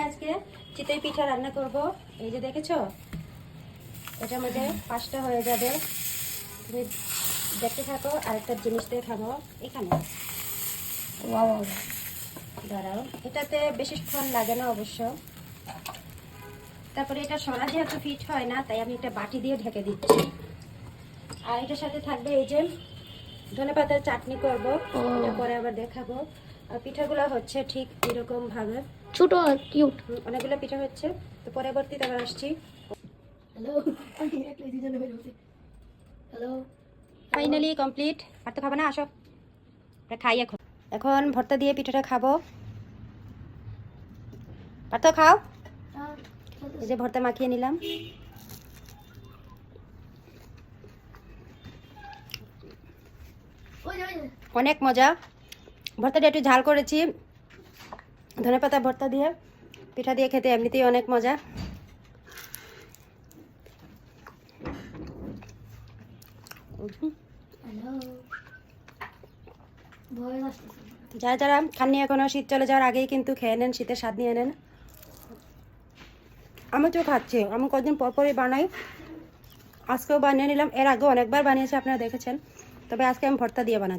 আজকে চিতই পিঠা রান্না করব। এই যে দেখেছো, এটার মধ্যে 5টা হয়ে যাবে। তুমি দেখতে থাকো। আরেকটা জিনিস দিয়ে খাবো এখানে। দাঁড়াও, এটাতে বেশিক্ষণ লাগে না অবশ্য। তারপরে এটা সরা যেহেতু ফিট হয় না, তাই আমি একটা বাটি দিয়ে ঢেকে দিচ্ছি। আর এটার সাথে থাকবে এই যে ধনেপাতার চাটনি করব, এটা পরে আবার দেখাবো। আর পিঠাগুলো হচ্ছে ঠিক এরকম ভাবে ছোট আর কিউট। অনেকগুলো পিঠা হচ্ছে, তো পরবর্তীতে আবার আসছি। Hello, hello. Finally complete. আর তো খাবো না, আসো খাই। এখন এখন ভর্তা দিয়ে পিঠাটা খাবো। আর তো খাও। এই যে ভর্তা মাখিয়ে নিলাম। অনেক মজা। ভর্তাটা একটু ঝাল করেছি, ধনেপাতা ভর্তা দিয়ে পিঠা দিয়ে খেতে এমনিতেই অনেক মজা। যারা যারা খাননি এখনো, শীত চলে যাওয়ার আগেই কিন্তু খেয়ে নেন, শীতের স্বাদ নিয়ে নেন। আমি তো খাচ্ছি, আমি কদিন পর পরই বানাই। আজকেও বানিয়ে নিলাম, এর আগেও অনেকবার বানিয়েছি, আপনারা দেখেছেন। তবে আজকে আমি ভর্তা দিয়ে বানাচ্ছি।